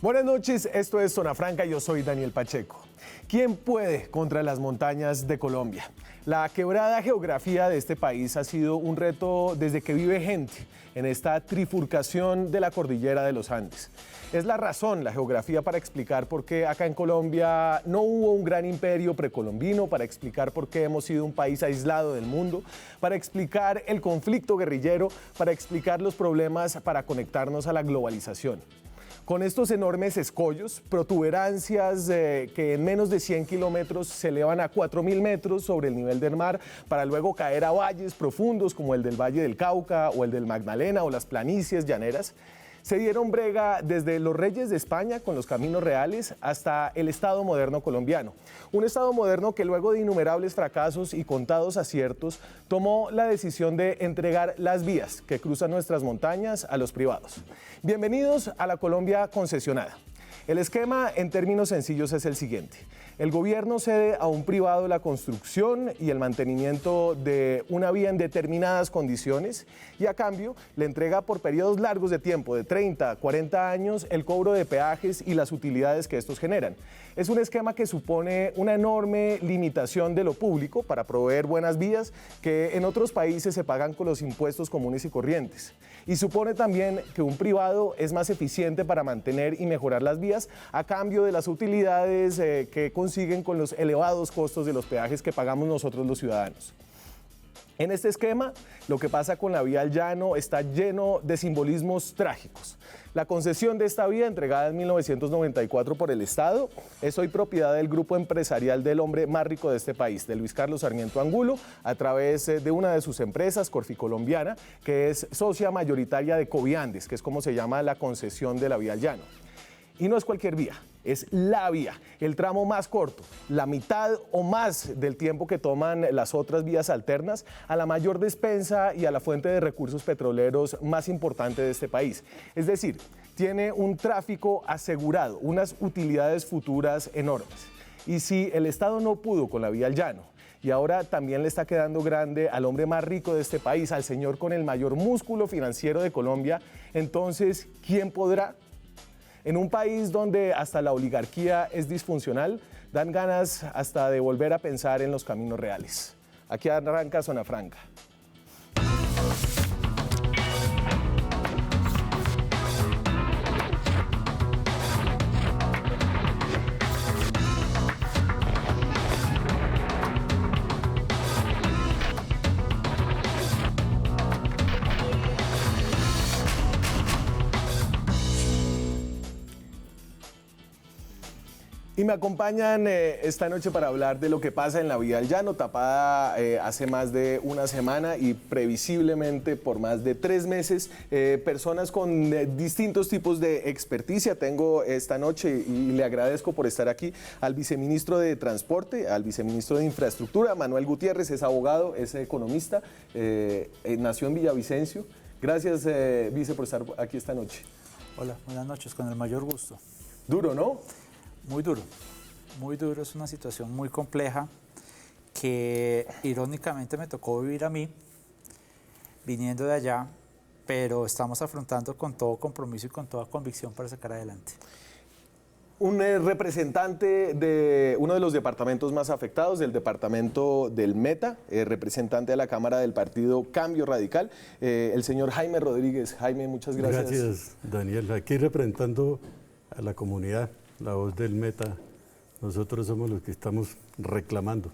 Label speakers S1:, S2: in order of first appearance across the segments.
S1: Buenas noches, esto es Zona Franca, yo soy Daniel Pacheco. ¿Quién puede contra las montañas de Colombia? La quebrada geografía de este país ha sido un reto desde que vive gente en esta trifurcación de la cordillera de los Andes. Es la razón, la geografía, para explicar por qué acá en Colombia no hubo un gran imperio precolombino, para explicar por qué hemos sido un país aislado del mundo, para explicar el conflicto guerrillero, para explicar los problemas para conectarnos a la globalización. Con estos enormes escollos, protuberancias que en menos de 100 kilómetros se elevan a 4.000 metros sobre el nivel del mar para luego caer a valles profundos como el del Valle del Cauca o el del Magdalena o las planicies llaneras, se dieron brega desde los reyes de España con los caminos reales hasta el Estado moderno colombiano. Un Estado moderno que luego de innumerables fracasos y contados aciertos tomó la decisión de entregar las vías que cruzan nuestras montañas a los privados. Bienvenidos a la Colombia concesionada. El esquema en términos sencillos es el siguiente. El gobierno cede a un privado la construcción y el mantenimiento de una vía en determinadas condiciones y a cambio le entrega por periodos largos de tiempo, de 30 a 40 años, el cobro de peajes y las utilidades que estos generan. Es un esquema que supone una enorme limitación de lo público para proveer buenas vías que en otros países se pagan con los impuestos comunes y corrientes. Y supone también que un privado es más eficiente para mantener y mejorar las vías a cambio de las utilidades que consiguen con los elevados costos de los peajes que pagamos nosotros los ciudadanos. En este esquema, lo que pasa con la vía al llano está lleno de simbolismos trágicos. La concesión de esta vía, entregada en 1994 por el Estado, es hoy propiedad del grupo empresarial del hombre más rico de este país, de Luis Carlos Sarmiento Angulo, a través de una de sus empresas, Corficolombiana, que es socia mayoritaria de Coviandes, que es como se llama la concesión de la vía al llano. Y no es cualquier vía, es la vía, el tramo más corto, la mitad o más del tiempo que toman las otras vías alternas, a la mayor despensa y a la fuente de recursos petroleros más importante de este país. Es decir, tiene un tráfico asegurado, unas utilidades futuras enormes. Y si el Estado no pudo con la vía al llano, y ahora también le está quedando grande al hombre más rico de este país, al señor con el mayor músculo financiero de Colombia, entonces, ¿quién podrá? En un país donde hasta la oligarquía es disfuncional, dan ganas hasta de volver a pensar en los caminos reales. Aquí arranca Zona Franca. Y me acompañan esta noche para hablar de lo que pasa en la vía al llano, tapada hace más de una semana y previsiblemente por más de 3 meses. Personas con distintos tipos de experticia tengo esta noche y le agradezco por estar aquí al viceministro de Transporte, al viceministro de Infraestructura, Manuel Gutiérrez, es abogado, es economista, nació en Villavicencio. Gracias, vice, por estar aquí esta noche.
S2: Hola, buenas noches, con el mayor gusto.
S1: Duro, ¿no?
S2: Muy duro, es una situación muy compleja que irónicamente me tocó vivir a mí, viniendo de allá, pero estamos afrontando con todo compromiso y con toda convicción para sacar adelante.
S1: Un representante de uno de los departamentos más afectados, del departamento del Meta, representante de la Cámara del partido Cambio Radical, el señor Jaime Rodríguez. Jaime, muchas gracias.
S3: Gracias, Daniel. Aquí representando a la comunidad, la voz del Meta. Nosotros somos los que estamos reclamando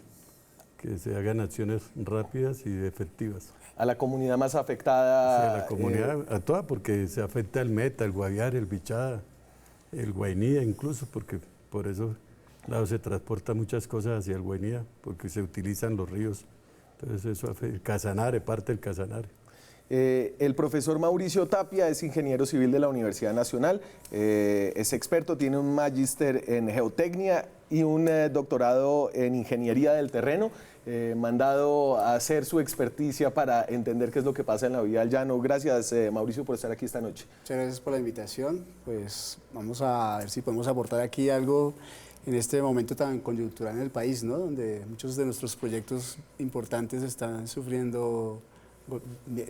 S3: que se hagan acciones rápidas y efectivas.
S1: A la comunidad más afectada.
S3: Sí, a la comunidad, a toda, porque se afecta el Meta, el Guaviare, el Bichada, el Guainía incluso, porque por eso lado se transporta muchas cosas hacia el Guainía, porque se utilizan los ríos. Entonces eso afecta el Casanare, parte del Casanare.
S1: El profesor Mauricio Tapia es ingeniero civil de la Universidad Nacional, es experto, tiene un magíster en geotecnia y un doctorado en ingeniería del terreno, mandado a hacer su experticia para entender qué es lo que pasa en la vía al llano. Gracias, Mauricio, por estar aquí esta noche.
S4: Muchas gracias por la invitación. Pues vamos a ver si podemos aportar aquí algo en este momento tan coyuntural en el país, ¿no? Donde muchos de nuestros proyectos importantes están sufriendo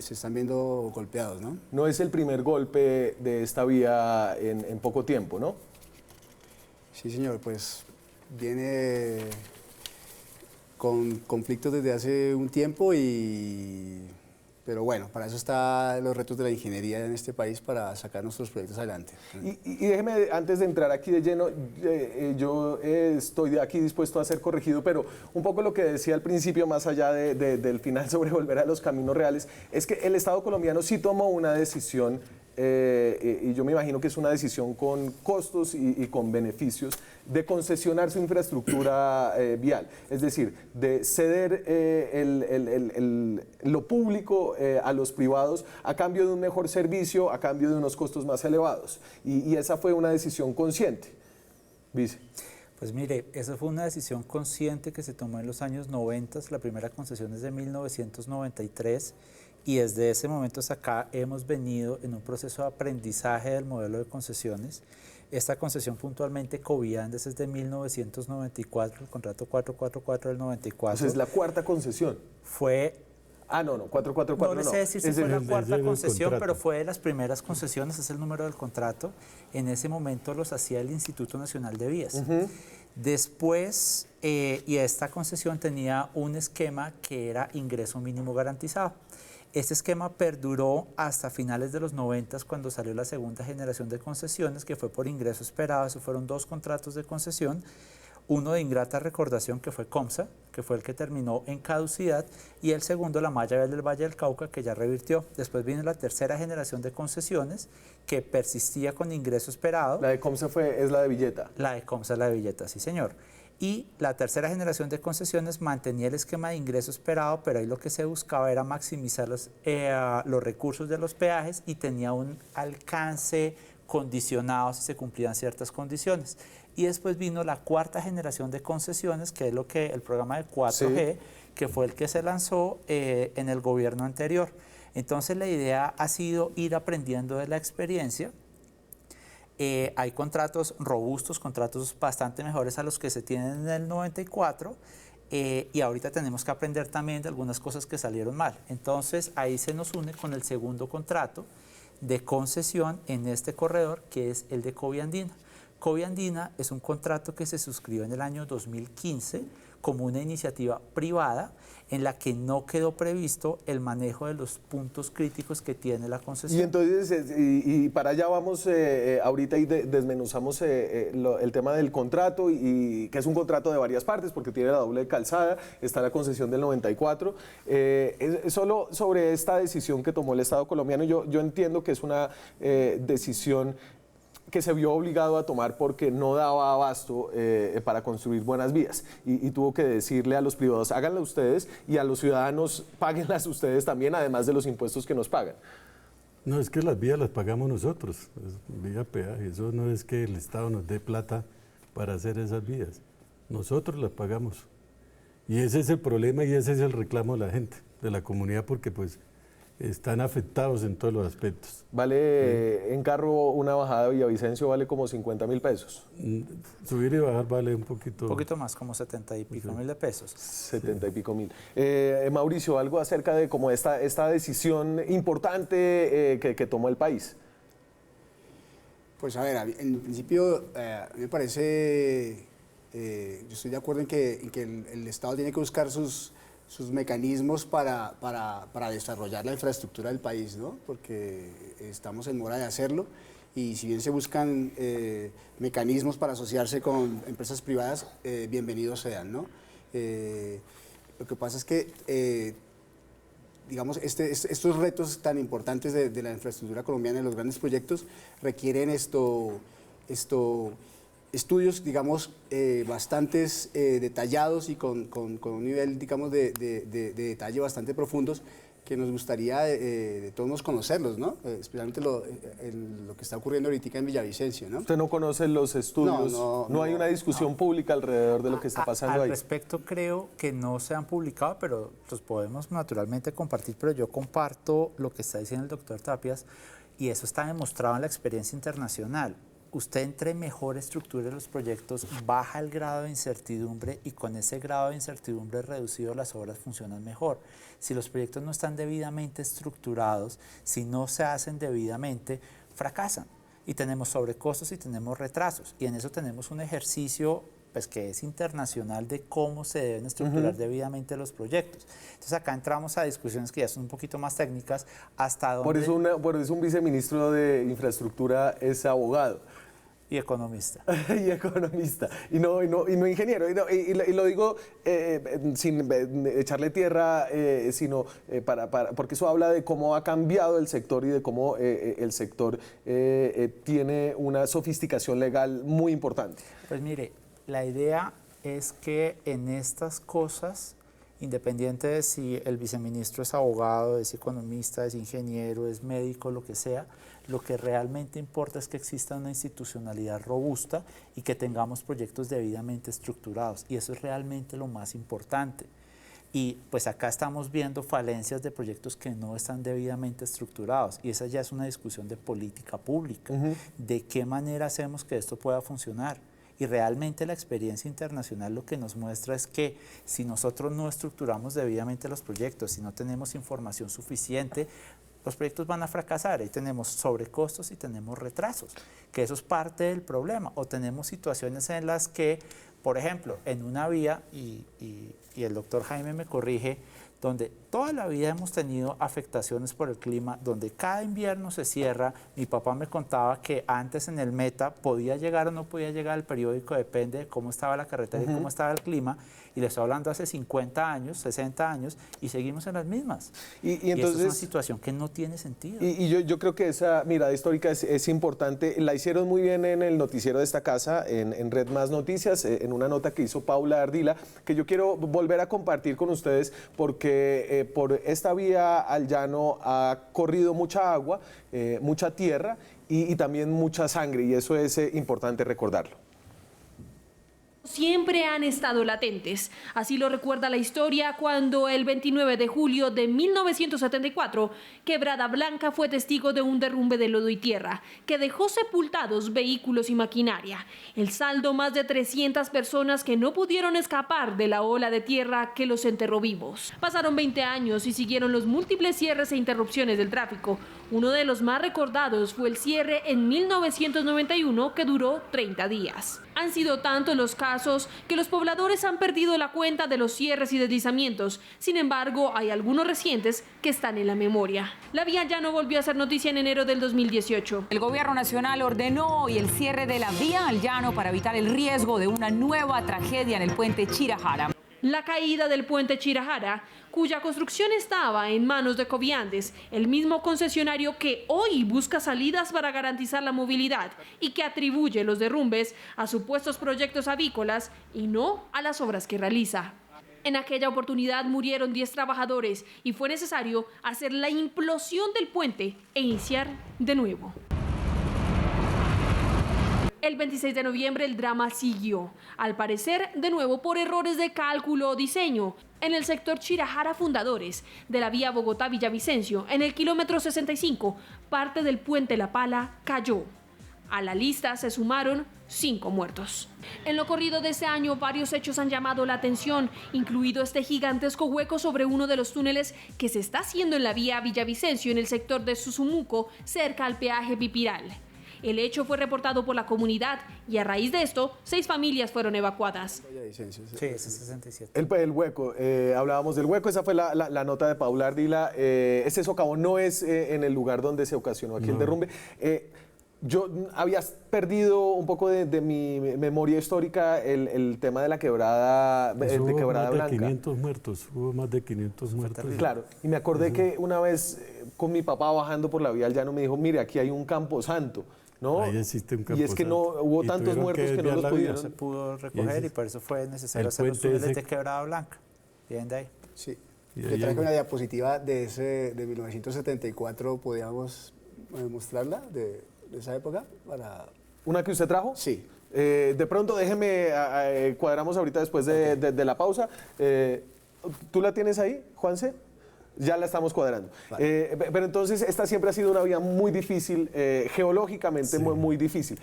S4: se están viendo golpeados, ¿no?
S1: No es el primer golpe de esta vía en poco tiempo, ¿no?
S4: Sí, señor, pues viene con conflictos desde hace un tiempo pero bueno, para eso están los retos de la ingeniería en este país, para sacar nuestros proyectos adelante.
S1: Y déjeme, antes de entrar aquí de lleno, yo estoy aquí dispuesto a ser corregido, pero un poco lo que decía al principio, más allá del final sobre volver a los caminos reales, es que el Estado colombiano sí tomó una decisión, y yo me imagino que es una decisión con costos y con beneficios, de concesionar su infraestructura vial, es decir, de ceder lo público a los privados a cambio de un mejor servicio, a cambio de unos costos más elevados. Y esa fue una decisión consciente, vice.
S2: Pues mire, esa fue una decisión consciente que se tomó en los años 90, la primera concesión es de 1993, y desde ese momento hasta acá hemos venido en un proceso de aprendizaje del modelo de concesiones. Esta concesión puntualmente Coviandes es de 1994, el contrato 444 del 94.
S1: Entonces es la cuarta concesión.
S2: Fue...
S1: No, 444
S2: no. No sé decir si fue la cuarta concesión,
S3: contrato.
S2: pero fue de las primeras concesiones, es el número del contrato. En ese momento los hacía el Instituto Nacional de Vías. Después, y esta concesión tenía un esquema que era ingreso mínimo garantizado. Este esquema perduró hasta finales de los 90, cuando salió la segunda generación de concesiones, que fue por ingreso esperado. Esos fueron 2 contratos de concesión, uno de ingrata recordación, que fue Comsa, que fue el que terminó en caducidad, y el segundo, la malla vial del Valle del Cauca, que ya revirtió. Después vino la tercera generación de concesiones, que persistía con ingreso esperado.
S1: La de Comsa es la de Villeta.
S2: La de Comsa es la de Villeta, sí señor. Y la tercera generación de concesiones mantenía el esquema de ingreso esperado, pero ahí lo que se buscaba era maximizar los recursos de los peajes, y tenía un alcance condicionado si se cumplían ciertas condiciones. Y después vino la cuarta generación de concesiones, que es el programa de 4G, sí, que fue el que se lanzó en el gobierno anterior. Entonces la idea ha sido ir aprendiendo de la experiencia. Hay contratos robustos, contratos bastante mejores a los que se tienen en el 94, y ahorita tenemos que aprender también de algunas cosas que salieron mal. Entonces ahí se nos une con el segundo contrato de concesión en este corredor, que es el de Coviandina. Coviandina es un contrato que se suscribió en el año 2015 como una iniciativa privada, en la que no quedó previsto el manejo de los puntos críticos que tiene la concesión.
S1: Y entonces, y para allá vamos ahorita, y desmenuzamos el tema del contrato, y que es un contrato de varias partes, porque tiene la doble calzada, está la concesión del 94. Solo sobre esta decisión que tomó el Estado colombiano, yo entiendo que es una decisión que se vio obligado a tomar porque no daba abasto para construir buenas vías, y tuvo que decirle a los privados, háganlo ustedes, y a los ciudadanos, páguenlas ustedes también, además de los impuestos que nos pagan.
S3: No, es que las vías las pagamos nosotros, es vía peaje. Eso no es que el Estado nos dé plata para hacer esas vías, nosotros las pagamos. Y ese es el problema, y ese es el reclamo de la gente, de la comunidad, porque pues están afectados en todos los aspectos.
S1: Vale, en carro una bajada de Villavicencio vale como 50.000 pesos.
S3: Subir y bajar vale un poquito
S2: más, como 70 y pico mil de pesos.
S1: 70 y pico mil. Mauricio, algo acerca de como esta decisión importante que tomó el país.
S4: Pues a ver, en principio a mí me parece, yo estoy de acuerdo en que el Estado tiene que buscar sus mecanismos para desarrollar la infraestructura del país, ¿no? Porque estamos en mora de hacerlo, y si bien se buscan mecanismos para asociarse con empresas privadas, bienvenidos sean, ¿no? Lo que pasa es que, digamos, estos retos tan importantes de la infraestructura colombiana, de los grandes proyectos, requieren estudios, digamos, bastantes detallados, y con un nivel, digamos, de detalle bastante profundos, que nos gustaría de todos modos conocerlos, ¿no? Especialmente lo que está ocurriendo ahorita en Villavicencio, ¿no?
S1: ¿Usted no conoce los estudios? No hay una discusión pública alrededor de lo que está pasando ahí.
S2: Al respecto, creo que no se han publicado, pero los podemos naturalmente compartir. Pero yo comparto lo que está diciendo el doctor Tapias, y eso está demostrado en la experiencia internacional. usted entre mejor estructure los proyectos, baja el grado de incertidumbre y con ese grado de incertidumbre reducido las obras funcionan mejor. Si los proyectos no están debidamente estructurados, si no se hacen debidamente, fracasan. Y tenemos sobrecostos y tenemos retrasos. Y en eso tenemos un ejercicio pues, que es internacional de cómo se deben estructurar debidamente los proyectos. Entonces acá entramos a discusiones que ya son un poquito más técnicas, hasta dónde...
S1: Por eso un viceministro de Infraestructura es abogado.
S2: Y economista.
S1: Y economista, y no ingeniero. Y lo digo sin echarle tierra, sino porque eso habla de cómo ha cambiado el sector y de cómo el sector tiene una sofisticación legal muy importante.
S2: Pues mire, la idea es que en estas cosas, independiente de si el viceministro es abogado, es economista, es ingeniero, es médico, lo que sea, lo que realmente importa es que exista una institucionalidad robusta y que tengamos proyectos debidamente estructurados. Y eso es realmente lo más importante. Y pues acá estamos viendo falencias de proyectos que no están debidamente estructurados. Y esa ya es una discusión de política pública. ¿De qué manera hacemos que esto pueda funcionar? Y realmente la experiencia internacional lo que nos muestra es que si nosotros no estructuramos debidamente los proyectos, si no tenemos información suficiente, los proyectos van a fracasar. Ahí tenemos sobrecostos y tenemos retrasos, que eso es parte del problema. O tenemos situaciones en las que, por ejemplo, en una vía, y el doctor Jaime me corrige, donde toda la vida hemos tenido afectaciones por el clima, donde cada invierno se cierra. Mi papá me contaba que antes en el Meta podía llegar o no podía llegar el periódico, depende de cómo estaba la carretera y cómo estaba el clima, y le estoy hablando hace 50 años, 60 años, y seguimos en las mismas.
S1: Y entonces,
S2: es una situación que no tiene sentido.
S1: Y yo creo que esa mirada histórica es importante. La hicieron muy bien en el noticiero de esta casa, en Red Más Noticias, en una nota que hizo Paula Ardila, que yo quiero volver a compartir con ustedes, porque por esta vía al llano ha corrido mucha agua, mucha tierra y también mucha sangre, y eso es importante recordarlo.
S5: Siempre han estado latentes. Así lo recuerda la historia cuando el 29 de julio de 1974, Quebrada Blanca fue testigo de un derrumbe de lodo y tierra que dejó sepultados vehículos y maquinaria. El saldo, más de 300 personas que no pudieron escapar de la ola de tierra que los enterró vivos. Pasaron 20 años y siguieron los múltiples cierres e interrupciones del tráfico. Uno de los más recordados fue el cierre en 1991 que duró 30 días. Han sido tantos los casos que los pobladores han perdido la cuenta de los cierres y deslizamientos. Sin embargo, hay algunos recientes que están en la memoria. La vía ya no volvió a ser noticia en enero del 2018.
S6: El gobierno nacional ordenó hoy el cierre de la vía al llano para evitar el riesgo de una nueva tragedia en el puente Chirajara.
S5: La caída del puente Chirajara, cuya construcción estaba en manos de Coviandes, el mismo concesionario que hoy busca salidas para garantizar la movilidad y que atribuye los derrumbes a supuestos proyectos avícolas y no a las obras que realiza. En aquella oportunidad murieron 10 trabajadores y fue necesario hacer la implosión del puente e iniciar de nuevo. El 26 de noviembre el drama siguió, al parecer de nuevo por errores de cálculo o diseño. En el sector Chirajara Fundadores de la vía Bogotá-Villavicencio, en el kilómetro 65, parte del puente La Pala cayó. A la lista se sumaron 5 muertos. En lo corrido de ese año, varios hechos han llamado la atención, incluido este gigantesco hueco sobre uno de los túneles que se está haciendo en la vía Villavicencio, en el sector de Susumuco, cerca al peaje Pipiral. El hecho fue reportado por la comunidad y a raíz de esto, 6 familias fueron evacuadas.
S2: Sí, ese 67.
S1: El hueco, hablábamos del hueco, esa fue la nota de Paula Ardila. Este socavón no es en el lugar donde se ocasionó aquí el derrumbe. Yo había perdido un poco de mi memoria histórica el tema de la quebrada, de Quebrada Blanca.
S3: 500 muertos, hubo más de 500 muertos.
S1: Claro, y me acordé que una vez con mi papá bajando por la vía al llano me dijo, mire, aquí hay un camposanto. ¿No?
S3: Ahí existe un camposanto.
S1: Y es que no hubo tantos muertos que no los pudieron.
S2: No se pudo recoger y por eso fue necesario hacer los túneles de Quebrada Blanca. Bien de ahí.
S4: Sí. Yo traje una diapositiva de 1974, ¿podríamos mostrarla de esa época?
S1: ¿Una que usted trajo?
S4: Sí.
S1: De pronto déjeme, cuadramos ahorita después de la pausa. ¿Tú la tienes ahí, Juanse? Ya la estamos cuadrando.
S4: Vale.
S1: Pero entonces esta siempre ha sido una vía muy difícil, geológicamente muy difícil.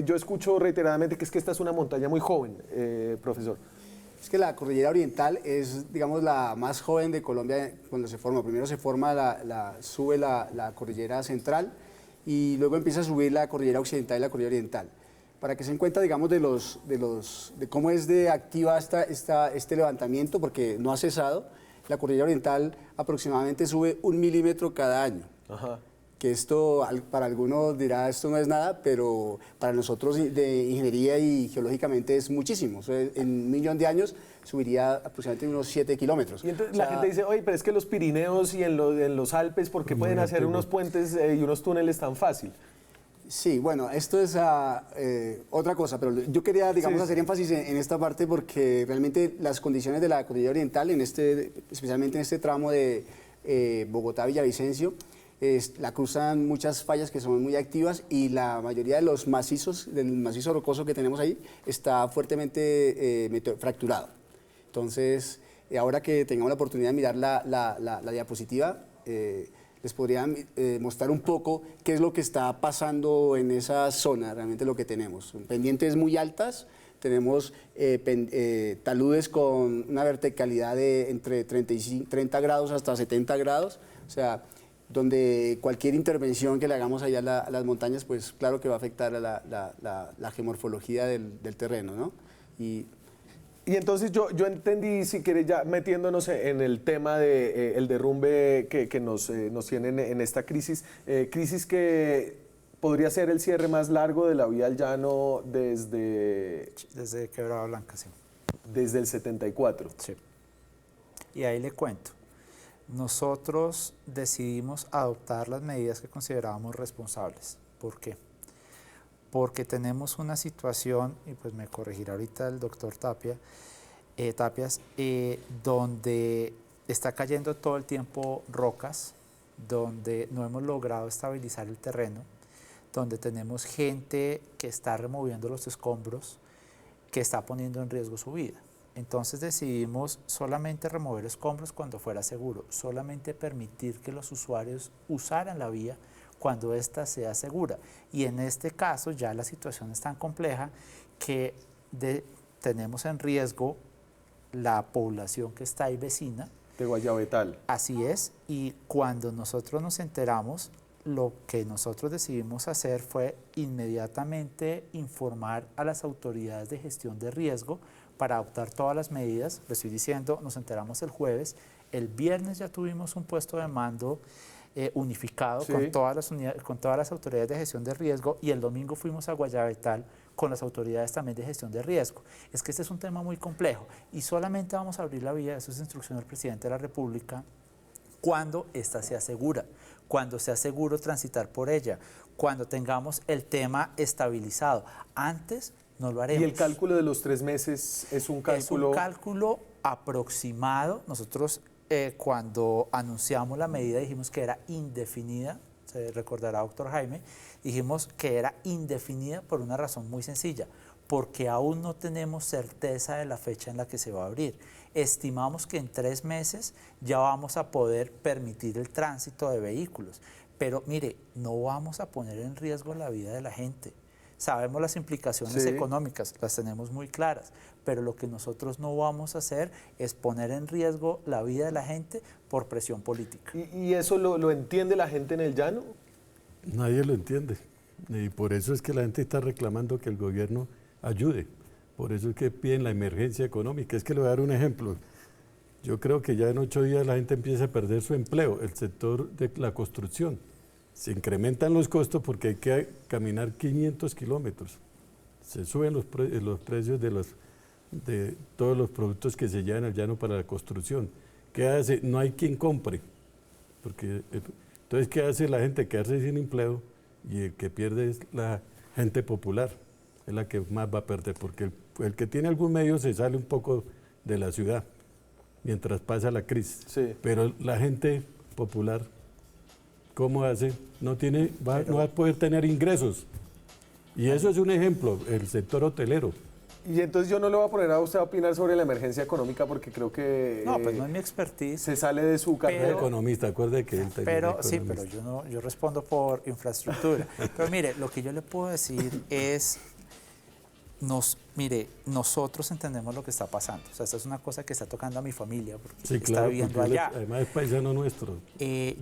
S1: Yo escucho reiteradamente que es que esta es una montaña muy joven, profesor.
S4: Es que la cordillera oriental es, digamos, la más joven de Colombia cuando se forma. Primero se forma, sube la cordillera central y luego empieza a subir la cordillera occidental y la cordillera oriental. Para que se den cuenta, digamos, de cómo es de activa este levantamiento, porque no ha cesado, la cordillera oriental aproximadamente sube 1 milímetro cada año.
S1: Ajá.
S4: Que esto, para algunos dirá, esto no es nada, pero para nosotros de ingeniería y geológicamente es muchísimo. O sea, en 1 millón de años subiría aproximadamente unos 7 kilómetros.
S1: Y entonces la gente dice, oye, pero es que los Pirineos y en los Alpes, ¿por qué pueden hacer unos puentes y unos túneles tan fácil?
S4: Sí, bueno, esto es otra cosa, pero yo quería, digamos, hacer énfasis en esta parte porque realmente las condiciones de la cordillera oriental, especialmente en este tramo de Bogotá-Villavicencio, la cruzan muchas fallas que son muy activas y la mayoría de los macizos, del macizo rocoso que tenemos ahí, está fuertemente fracturado. Entonces, ahora que tengamos la oportunidad de mirar la diapositiva, les podría mostrar un poco qué es lo que está pasando en esa zona, realmente lo que tenemos. Pendientes muy altas, tenemos taludes con una verticalidad de entre 30 grados hasta 70 grados, o sea, donde cualquier intervención que le hagamos allá a las montañas, pues claro que va a afectar a la geomorfología del terreno, ¿no?
S1: Y entonces yo entendí, si quieres, ya metiéndonos en el tema del el derrumbe que nos tienen en esta crisis que podría ser el cierre más largo de la vía al llano desde
S2: Quebrada Blanca, sí.
S1: Desde el 74.
S2: Sí. Y ahí le cuento. Nosotros decidimos adoptar las medidas que considerábamos responsables. ¿Por qué? Porque tenemos una situación, y pues me corregirá ahorita el doctor Tapias, donde está cayendo todo el tiempo rocas, donde no hemos logrado estabilizar el terreno, donde tenemos gente que está removiendo los escombros, que está poniendo en riesgo su vida. Entonces decidimos solamente remover escombros cuando fuera seguro, solamente permitir que los usuarios usaran la vía cuando ésta sea segura. Y en este caso ya la situación es tan compleja que tenemos en riesgo la población que está ahí vecina.
S1: De Guayabetal.
S2: Así es, y cuando nosotros nos enteramos, lo que nosotros decidimos hacer fue inmediatamente informar a las autoridades de gestión de riesgo para adoptar todas las medidas. Le estoy diciendo, nos enteramos el jueves, el viernes ya tuvimos un puesto de mando unificado con todas las autoridades de gestión de riesgo y el domingo fuimos a Guayabetal con las autoridades también de gestión de riesgo. Es que este es un tema muy complejo y solamente vamos a abrir la vía, eso es instrucción del presidente de la República, cuando ésta sea segura, cuando sea seguro transitar por ella, cuando tengamos el tema estabilizado. Antes no lo haremos.
S1: ¿Y el cálculo de los 3 meses es un cálculo?
S2: Es un cálculo aproximado. Nosotros cuando anunciamos la medida dijimos que era indefinida, se recordará doctor Jaime, dijimos que era indefinida por una razón muy sencilla, porque aún no tenemos certeza de la fecha en la que se va a abrir. Estimamos que en 3 meses ya vamos a poder permitir el tránsito de vehículos, pero mire, no vamos a poner en riesgo la vida de la gente. Sabemos las implicaciones económicas, las tenemos muy claras, pero lo que nosotros no vamos a hacer es poner en riesgo la vida de la gente por presión política.
S1: ¿Y eso lo entiende la gente en el llano?
S3: Nadie lo entiende. Y por eso es que la gente está reclamando que el gobierno ayude. Por eso es que piden la emergencia económica. Es que le voy a dar un ejemplo. Yo creo que ya en 8 días la gente empieza a perder su empleo, el sector de la construcción. Se incrementan los costos porque hay que caminar 500 kilómetros. Se suben los precios de todos los productos que se llevan al llano para la construcción. ¿Qué hace? No hay quien compre. Entonces, ¿qué hace la gente? Quedarse sin empleo y el que pierde es la gente popular. Es la que más va a perder porque el que tiene algún medio se sale un poco de la ciudad mientras pasa la crisis. Sí. Pero la gente popular, ¿cómo hace? No va a poder tener ingresos. Y eso es un ejemplo, el sector hotelero.
S1: Y entonces yo no le voy a poner a usted a opinar sobre la emergencia económica porque creo que
S2: No, pues no es mi expertise.
S1: se sale de su carrera.
S3: Es economista, acuerde que él también
S2: Pero
S3: es
S2: sí,
S3: economista.
S2: pero yo no, yo respondo por infraestructura. Pero mire, lo que yo le puedo decir es, mire, nosotros entendemos lo que está pasando. O sea, esta es una cosa que está tocando a mi familia porque
S3: Sí,
S2: está
S3: claro,
S2: viviendo
S3: porque él
S2: allá.
S3: además es paisano nuestro.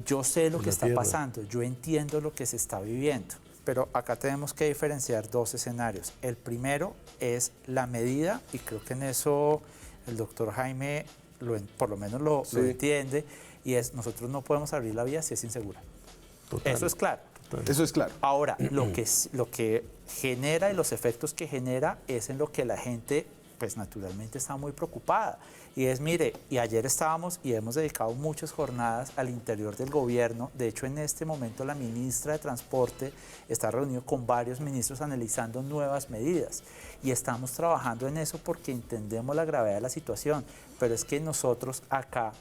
S2: Yo sé lo
S3: de
S2: que
S3: la
S2: está
S3: tierra.
S2: pasando, yo entiendo lo que se está viviendo, pero acá tenemos que diferenciar dos escenarios. El primero es la medida, y creo que en eso el doctor Jaime por lo menos lo entiende, y es nosotros no podemos abrir la vía si es insegura.
S3: Total.
S2: Eso es claro.
S1: Eso es claro.
S2: Ahora, lo que genera y los efectos que genera es en lo que la gente, pues naturalmente está muy preocupada. Y es, mire, y ayer estábamos y hemos dedicado muchas jornadas al interior del gobierno. De hecho, en este momento la ministra de Transporte está reunida con varios ministros analizando nuevas medidas. Y estamos trabajando en eso porque entendemos la gravedad de la situación. Pero es que nosotros acá,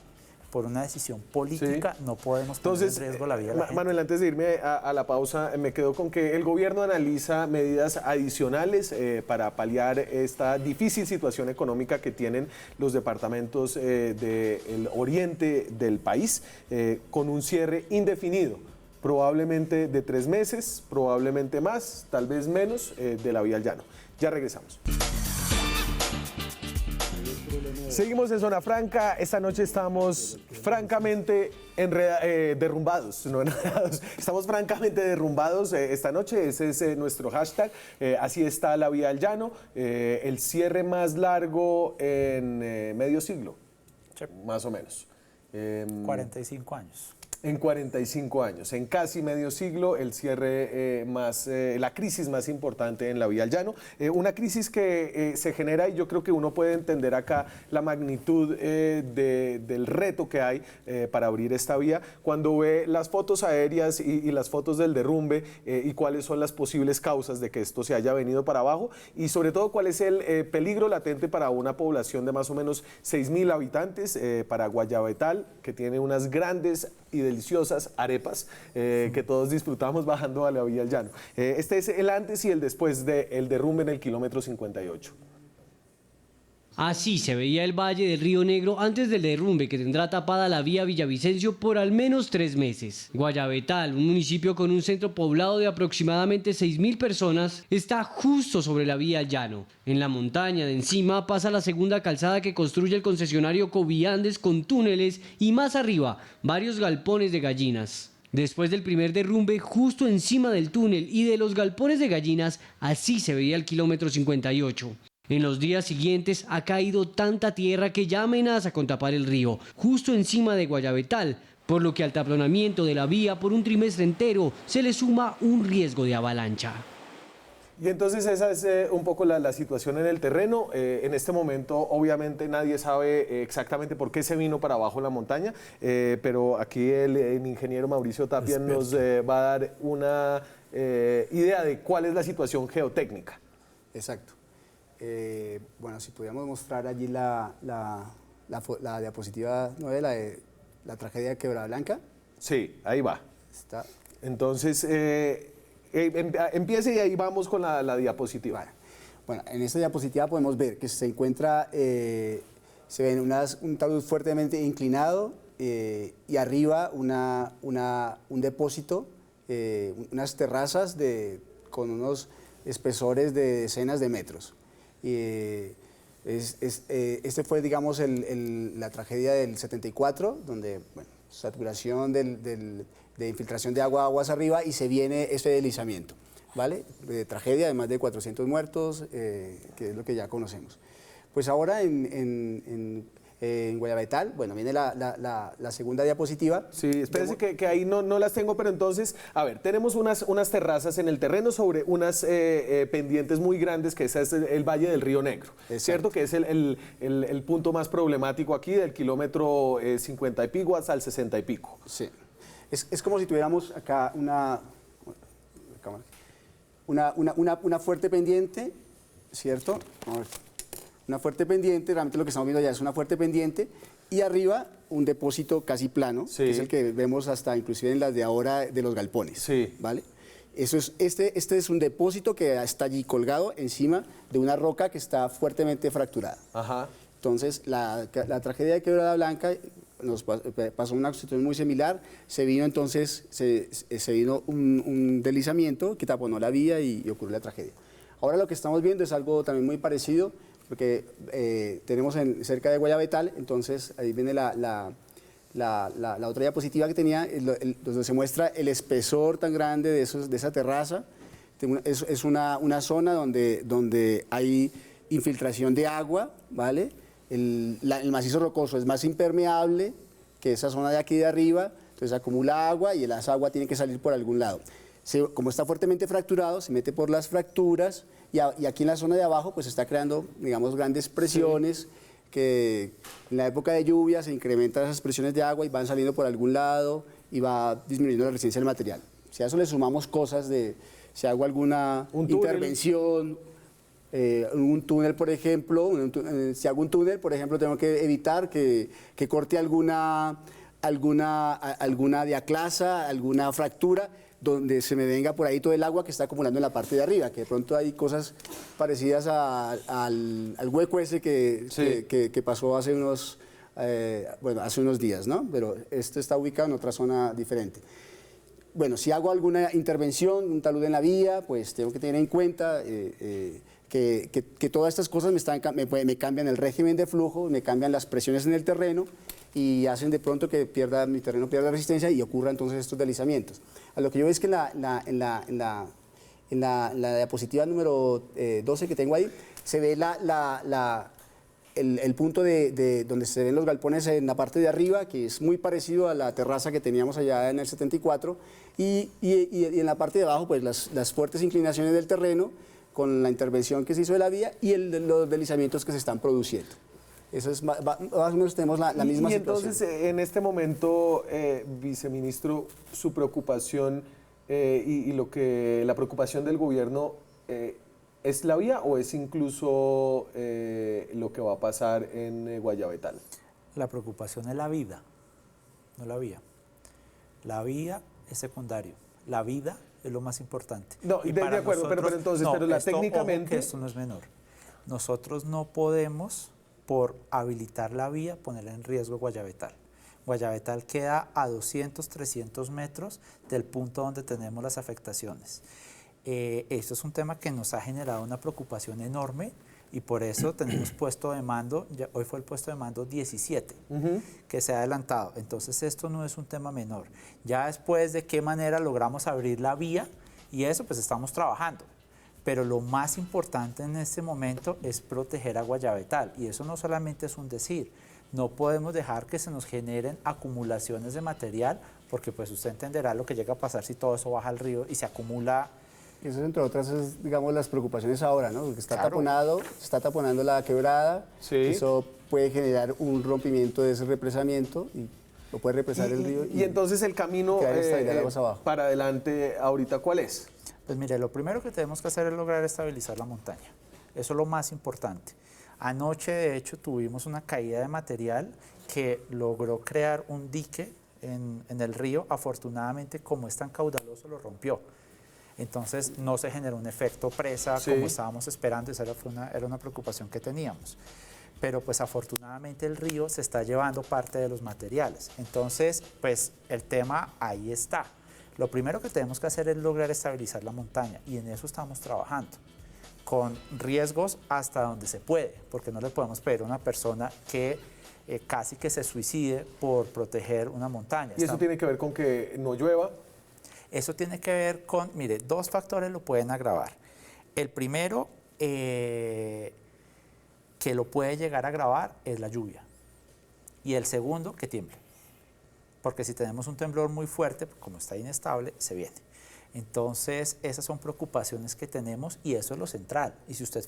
S2: por una decisión política, no podemos poner en riesgo la vida de la gente.
S1: Manuel, antes de irme a la pausa, me quedo con que el gobierno analiza medidas adicionales para paliar esta difícil situación económica que tienen los departamentos del oriente del país, con un cierre indefinido, probablemente de 3 meses, probablemente más, tal vez menos, de la vía al llano. Ya regresamos. Seguimos en Zona Franca. Esta noche estamos francamente derrumbados, no enredados. Estamos francamente derrumbados esta noche. Ese es nuestro hashtag. Así está la vía al llano. El cierre más largo en medio siglo, más o menos.
S2: 45 años.
S1: En 45 años, en casi medio siglo, el cierre la crisis más importante en la vía al llano. Una crisis que se genera, y yo creo que uno puede entender acá la magnitud del reto que hay para abrir esta vía, cuando ve las fotos aéreas y las fotos del derrumbe y cuáles son las posibles causas de que esto se haya venido para abajo, y sobre todo cuál es el peligro latente para una población de más o menos 6.000 habitantes, para Guayabetal, que tiene unas grandes y deliciosas arepas que todos disfrutamos bajando a la vía al llano. Este es el antes y el después del derrumbe en el kilómetro 58.
S7: Así se veía el valle del Río Negro antes del derrumbe que tendrá tapada la vía Villavicencio por al menos 3 meses. Guayabetal, un municipio con un centro poblado de aproximadamente 6.000 personas, está justo sobre la vía al llano. En la montaña de encima pasa la segunda calzada que construye el concesionario Coviandes con túneles y más arriba varios galpones de gallinas. Después del primer derrumbe, justo encima del túnel y de los galpones de gallinas, así se veía el kilómetro 58. En los días siguientes ha caído tanta tierra que ya amenaza con tapar el río, justo encima de Guayabetal, por lo que al taponamiento de la vía por un trimestre entero se le suma un riesgo de avalancha.
S1: Y entonces esa es un poco la situación en el terreno. En este momento obviamente nadie sabe exactamente por qué se vino para abajo la montaña, pero aquí el ingeniero Mauricio Tapia nos va a dar una idea de cuál es la situación geotécnica.
S4: Exacto. Bueno, si pudiéramos mostrar allí la diapositiva 9, de la tragedia de Quebrada Blanca.
S1: Sí, ahí va.
S4: Está.
S1: Entonces, empiece y ahí vamos con la diapositiva.
S4: Bueno, en esta diapositiva podemos ver que se encuentra, se ven un talud fuertemente inclinado y arriba un depósito, unas terrazas con unos espesores de decenas de metros. Este fue, digamos, la tragedia del 74, donde, bueno, saturación de infiltración de aguas arriba, y se viene este deslizamiento, ¿vale? Tragedia de más de 400 muertos, que es lo que ya conocemos. Pues ahora en Guayabetal, bueno, viene la segunda diapositiva.
S1: Sí, espérense que ahí no las tengo, pero entonces, a ver, tenemos unas terrazas en el terreno sobre unas pendientes muy grandes, que ese es el Valle del Río Negro, ¿cierto? Que es el punto más problemático aquí, del kilómetro 50 y pico hasta el 60 y pico.
S4: Sí, es como si tuviéramos acá una fuerte pendiente, ¿cierto? Vamos a ver. Una fuerte pendiente, realmente lo que estamos viendo ya es una fuerte pendiente, y arriba un depósito casi plano,
S1: sí,
S4: que es el que vemos hasta inclusive en las de ahora de los galpones,
S1: sí,
S4: ¿vale? Este es un depósito que está allí colgado encima de una roca que está fuertemente fracturada.
S1: Ajá.
S4: Entonces, la tragedia de Quebrada Blanca nos pasó una situación muy similar. Se vino entonces, se vino un deslizamiento que taponó la vía y ocurrió la tragedia. Ahora lo que estamos viendo es algo también muy parecido, porque tenemos cerca de Guayabetal, entonces ahí viene la otra diapositiva que tenía, donde se muestra el espesor tan grande de esa terraza. Es una zona donde hay infiltración de agua, ¿vale? El macizo rocoso es más impermeable que esa zona de aquí de arriba, entonces acumula agua y esa agua tiene que salir por algún lado. Como está fuertemente fracturado, se mete por las fracturas y aquí en la zona de abajo pues está creando, digamos, grandes presiones. Sí. Que en la época de lluvia se incrementan esas presiones de agua y van saliendo por algún lado y va disminuyendo la resistencia del material. Si a eso le sumamos cosas si hago alguna intervención, un túnel, por ejemplo, si hago un túnel, por ejemplo, tengo que evitar que corte alguna diaclasa, alguna fractura, donde se me venga por ahí todo el agua que está acumulando en la parte de arriba, que de pronto hay cosas parecidas al hueco ese que pasó hace unos días, ¿no? Pero este está ubicado en otra zona diferente. Bueno, si hago alguna intervención, un talud en la vía, pues tengo que tener en cuenta que todas estas cosas me cambian el régimen de flujo, me cambian las presiones en el terreno y hacen de pronto que mi terreno pierda resistencia y ocurra entonces estos deslizamientos. A lo que yo veo es que en la diapositiva número 12 que tengo ahí, se ve el punto donde se ven los galpones en la parte de arriba, que es muy parecido a la terraza que teníamos allá en el 74, y en la parte de abajo, pues las fuertes inclinaciones del terreno, con la intervención que se hizo de la vía y los deslizamientos que se están produciendo. Eso es más o menos tenemos la misma situación.
S1: Entonces, en este momento, viceministro, su preocupación y la preocupación del gobierno, ¿es la vía o es incluso lo que va a pasar en Guayabetal?
S2: La preocupación es la vida, no la vía. La vía es secundario, la vida es lo más importante.
S1: No, de acuerdo, pero entonces, técnicamente...
S2: Ojo que esto no es menor. Nosotros no podemos, por habilitar la vía, poner en riesgo Guayabetal. Guayabetal queda a 200, 300 metros del punto donde tenemos las afectaciones. Esto es un tema que nos ha generado una preocupación enorme y por eso tenemos puesto de mando, hoy fue el puesto de mando 17, que se ha adelantado. Entonces esto no es un tema menor. Ya después de qué manera logramos abrir la vía y eso pues estamos trabajando. Pero lo más importante en este momento es proteger a Guayabetal y eso no solamente es un decir. No podemos dejar que se nos generen acumulaciones de material porque pues usted entenderá lo que llega a pasar si todo eso baja al río y se acumula.
S4: Eso, entre otras, es, digamos, las preocupaciones ahora, ¿no? Porque está
S2: Claro.
S4: se está taponando la quebrada,
S1: Sí.
S4: eso puede generar un rompimiento de ese represamiento y lo puede represar el río.
S1: Y entonces el camino
S4: quedar estabilidad aguas abajo.
S1: para adelante ahorita, ¿cuál es?
S2: Pues mire, lo primero que tenemos que hacer es lograr estabilizar la montaña. Eso es lo más importante. Anoche, de hecho, tuvimos una caída de material que logró crear un dique en el río. Afortunadamente, como es tan caudaloso, lo rompió. Entonces, no se generó un efecto presa
S1: Sí.
S2: como estábamos esperando. Esa era una preocupación que teníamos. Pero, pues, afortunadamente, el río se está llevando parte de los materiales. Entonces, pues, el tema ahí está. Lo primero que tenemos que hacer es lograr estabilizar la montaña y en eso estamos trabajando, con riesgos hasta donde se puede, porque no le podemos pedir a una persona que casi que se suicide por proteger una montaña.
S1: ¿Y eso tiene que ver con que no llueva?
S2: Eso tiene que ver con, mire, dos factores lo pueden agravar. El primero que lo puede llegar a agravar es la lluvia y el segundo que tiemble. Porque si tenemos un temblor muy fuerte, como está inestable, se viene. Entonces, esas son preocupaciones que tenemos y eso es lo central. Y si se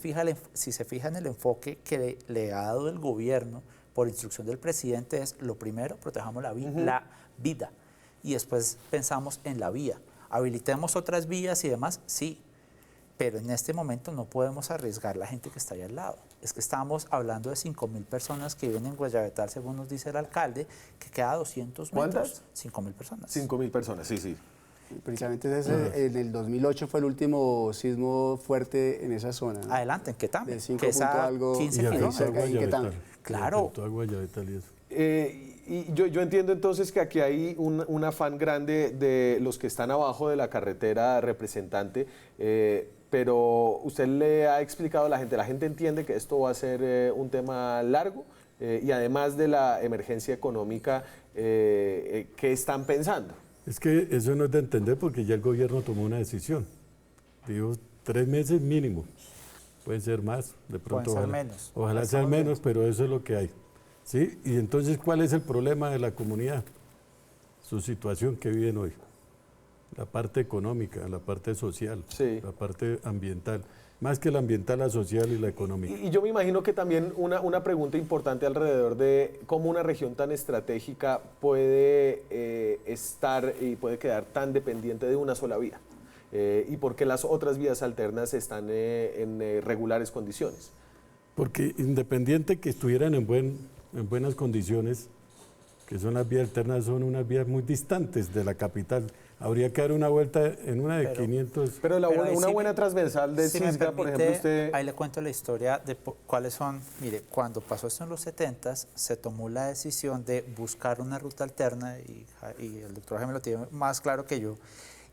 S2: fija en el enfoque que le ha dado el gobierno por instrucción del presidente es, lo primero, protejamos la vida y después pensamos en la vía. ¿Habilitemos otras vías y demás? Sí, pero en este momento no podemos arriesgar la gente que está ahí al lado. Es que estamos hablando de 5.000 personas que viven en Guayabetal, según nos dice el alcalde, que queda a 200 metros.
S1: ¿Cuántas?
S2: 5.000 personas.
S1: 5.000 personas, sí, sí.
S4: Precisamente en el 2008 fue el último sismo fuerte en esa zona, ¿no?
S2: Adelante, en Quetame,
S4: De 5
S2: que es a
S4: punto algo,
S2: 15
S3: Y
S2: kilómetros.
S4: cerca de Quetame.
S2: Claro.
S3: Afectó a Guayabetal y eso.
S1: Y yo entiendo entonces que aquí hay un afán grande de los que están abajo de la carretera, representante, pero usted le ha explicado a la gente entiende que esto va a ser un tema largo y además de la emergencia económica, ¿qué están pensando?
S3: Es que eso no es de entender porque ya el gobierno tomó una decisión. Digo, 3 meses mínimo. Pueden ser más, de pronto.
S2: Pueden ser
S3: ojalá,
S2: menos.
S3: Ojalá
S2: Estamos
S3: sean menos,
S2: viendo.
S3: pero eso es lo que hay. ¿Sí? Y entonces, ¿cuál es el problema de la comunidad? Su situación que viven hoy. La parte económica, la parte social,
S1: Sí.
S3: la parte ambiental. Más que la ambiental, la social y la económica.
S1: Y yo me imagino que también una pregunta importante alrededor de cómo una región tan estratégica puede estar y puede quedar tan dependiente de una sola vía. Y por qué las otras vías alternas están en regulares condiciones.
S3: Porque independiente que estuvieran en buenas condiciones, que son las vías alternas, son unas vías muy distantes de la capital. Habría que dar una vuelta en una de 500.
S1: Pero
S2: Pero ahí
S1: una
S2: sí
S1: buena transversal de
S2: Si me
S1: Cisga, por
S2: permite,
S1: ejemplo, usted...
S2: ahí le cuento la historia de cuáles son. Mire, cuando pasó esto en los 70s, se tomó la decisión de buscar una ruta alterna y el doctor Jaime lo tiene más claro que yo.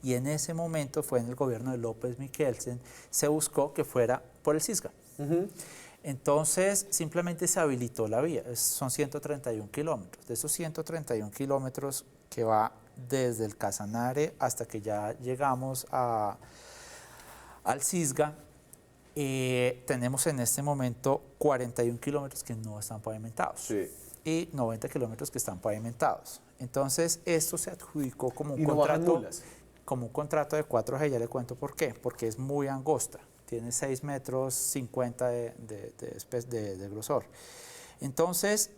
S2: Y en ese momento fue en el gobierno de López Miquelsen, se buscó que fuera por el Cisga. Entonces, simplemente se habilitó la vía, son 131 kilómetros. De esos 131 kilómetros que va desde el Casanare hasta que ya llegamos al Cisga, tenemos en este momento 41 kilómetros que no están pavimentados
S1: Sí.
S2: y 90 kilómetros que están pavimentados. Entonces, esto se adjudicó como un
S1: Y no bajan
S2: contrato,
S1: mulas.
S2: como un contrato de 4G, ya le cuento por qué, porque es muy angosta, tiene 6 metros 50 de grosor. Entonces,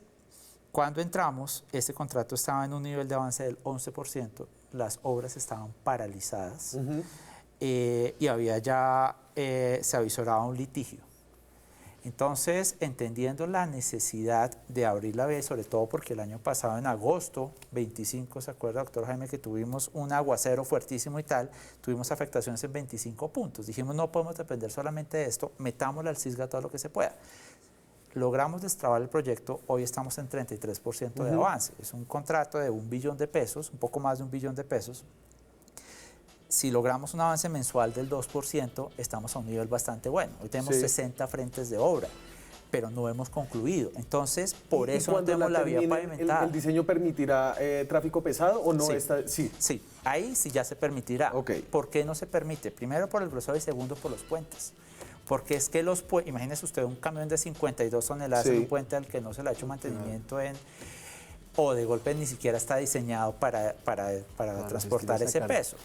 S2: cuando entramos, este contrato estaba en un nivel de avance del 11%, las obras estaban paralizadas y había ya, se avisoraba un litigio. Entonces, entendiendo la necesidad de abrir la vía, sobre todo porque el año pasado, en agosto 25, ¿se acuerda, doctor Jaime, que tuvimos un aguacero fuertísimo y tal? Tuvimos afectaciones en 25 puntos. Dijimos, no podemos depender solamente de esto, metámosle al Cisga todo lo que se pueda. Logramos destrabar el proyecto, hoy estamos en 33% de avance. Es un contrato de 1 billón de pesos, un poco más de 1 billón de pesos. Si logramos un avance mensual del 2%, estamos a un nivel bastante bueno. Hoy tenemos 60 frentes de obra, pero no hemos concluido. Entonces, por eso no tenemos la vía pavimentada.
S1: ¿El diseño permitirá tráfico pesado o no?
S2: Sí.
S1: Sí.
S2: Ahí sí ya se permitirá.
S1: Ok.
S2: ¿Por qué no se permite? Primero por el grosor y segundo por los puentes. Porque es que imagínese usted un camión de 52 toneladas en un puente al que no se le ha hecho mantenimiento o de golpe ni siquiera está diseñado para transportar ese peso.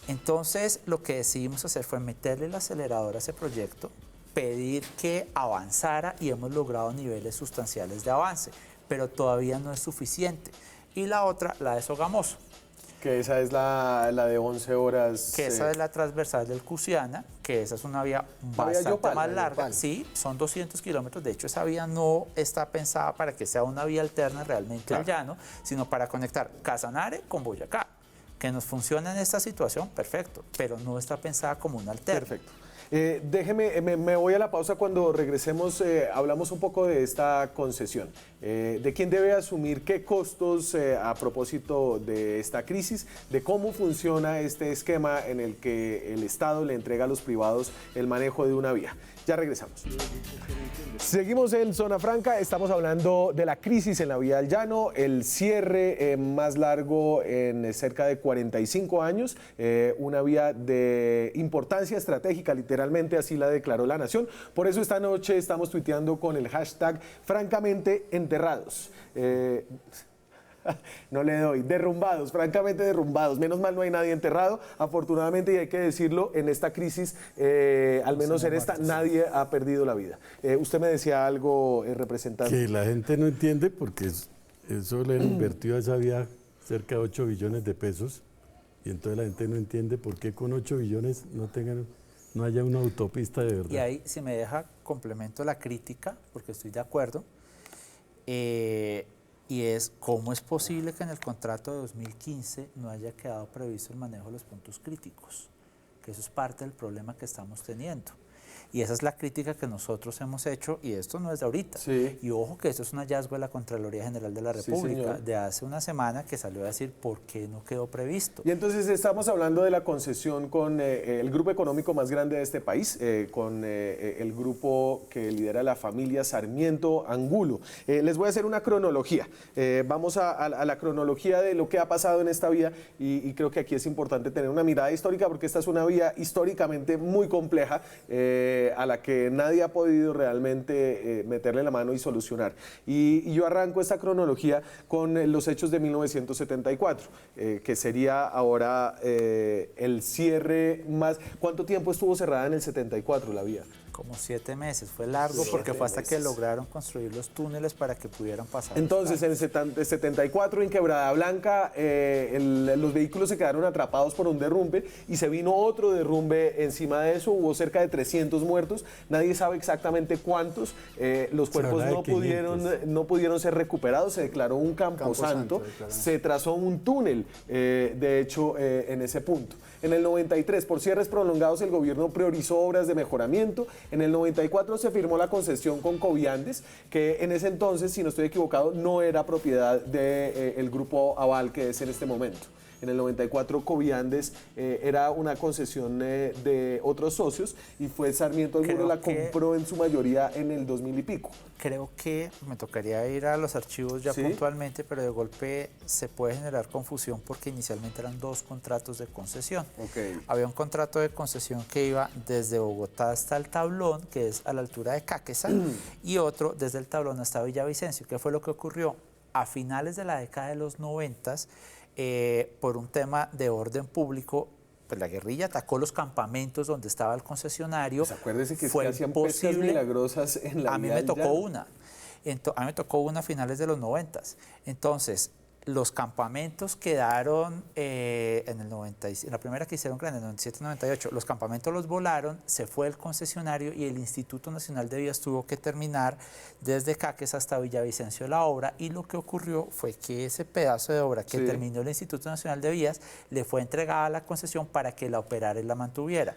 S2: Entonces, lo que decidimos hacer fue meterle el acelerador a ese proyecto, pedir que avanzara y hemos logrado niveles sustanciales de avance, pero todavía no es suficiente. Y la otra, la de Sogamoso.
S1: Que esa es la de 11 horas.
S2: Que esa es la transversal del Cusiana, que esa es una vía bastante más larga. Sí, son 200 kilómetros. De hecho, esa vía no está pensada para que sea una vía alterna realmente al llano, sino para conectar Casanare con Boyacá. Que nos funcione en esta situación, perfecto, pero no está pensada como una alterna.
S1: Perfecto. Déjeme, me voy a la pausa. Cuando regresemos hablamos un poco de esta concesión, de quién debe asumir qué costos a propósito de esta crisis, de cómo funciona este esquema en el que el Estado le entrega a los privados el manejo de una vía. Ya regresamos. Seguimos en Zona Franca, estamos hablando de la crisis en la vía del llano, el cierre más largo en cerca de 45 años, una vía de importancia estratégica, literalmente así la declaró la Nación. Por eso esta noche estamos tuiteando con el hashtag francamente enterrados. No le doy, derrumbados, francamente derrumbados. Menos mal no hay nadie enterrado. Afortunadamente, y hay que decirlo, en esta crisis, al menos en esta, nadie ha perdido la vida. Usted me decía algo, representante.
S3: Que la gente no entiende porque eso le han invertido a esa vía cerca de 8 billones de pesos y entonces la gente no entiende por qué con 8 billones no haya una autopista de verdad.
S2: Y ahí, si me deja, complemento la crítica, porque estoy de acuerdo. y es cómo es posible que en el contrato de 2015 no haya quedado previsto el manejo de los puntos críticos, que eso es parte del problema que estamos teniendo. Y esa es la crítica que nosotros hemos hecho, y esto no es de ahorita.
S1: Sí.
S2: Y ojo que esto es un hallazgo de la Contraloría General de la República,
S1: señor.
S2: de hace una semana, que salió a decir por qué no quedó previsto.
S1: Y entonces estamos hablando de la concesión con el grupo económico más grande de este país, con el grupo que lidera la familia Sarmiento Angulo. Les voy a hacer una cronología. Vamos a la cronología de lo que ha pasado en esta vía y creo que aquí es importante tener una mirada histórica porque esta es una vía históricamente muy compleja a la que nadie ha podido realmente meterle la mano y solucionar. Y yo arranco esta cronología con los hechos de 1974, que sería ahora el cierre más... ¿Cuánto tiempo estuvo cerrada en el 74 la vía?
S2: Como 7 meses, fue largo porque fue hasta que lograron construir los túneles para que pudieran pasar.
S1: Entonces, en el 74 en Quebrada Blanca, los vehículos se quedaron atrapados por un derrumbe y se vino otro derrumbe encima de eso, hubo cerca de 300 muertos, nadie sabe exactamente cuántos, los cuerpos no pudieron ser recuperados, se declaró un camposanto, se trazó un túnel, de hecho, en ese punto. En el 93, por cierres prolongados, el gobierno priorizó obras de mejoramiento. En el 94 se firmó la concesión con Coviandes, que en ese entonces, si no estoy equivocado, no era propiedad del grupo Aval, que es en este momento. En el 94 Coviandes era una concesión de otros socios y fue Sarmiento Angulo la compró en su mayoría en el 2000 y pico.
S2: Creo que me tocaría ir a los archivos ya puntualmente, pero de golpe se puede generar confusión porque inicialmente eran 2 contratos de concesión. Había un contrato de concesión que iba desde Bogotá hasta el Tablón, que es a la altura de Caquesa, y otro desde el Tablón hasta Villavicencio. ¿Qué fue lo que ocurrió? A finales de la década de los 90, por un tema de orden público, pues la guerrilla atacó los campamentos donde estaba el concesionario.
S1: Pues acuérdese que
S2: fue
S1: hacían pescas milagrosas en la
S2: A mí me tocó una. A mí me tocó una a finales de los 90. Entonces, los campamentos quedaron en el 90, en la primera que hicieron, en el 97-98, los campamentos los volaron, se fue el concesionario y el Instituto Nacional de Vías tuvo que terminar desde Caques hasta Villavicencio la obra, y lo que ocurrió fue que ese pedazo de obra que terminó el Instituto Nacional de Vías le fue entregada a la concesión para que la operara y la mantuviera.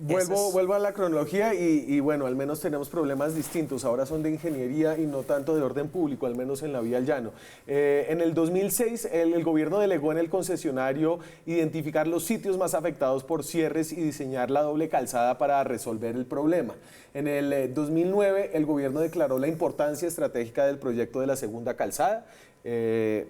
S1: Vuelvo a la cronología y bueno, al menos tenemos problemas distintos. Ahora son de ingeniería y no tanto de orden público, al menos en la vía al llano. En el 2006, el gobierno delegó en el concesionario identificar los sitios más afectados por cierres y diseñar la doble calzada para resolver el problema. En el 2009, el gobierno declaró la importancia estratégica del proyecto de la segunda calzada.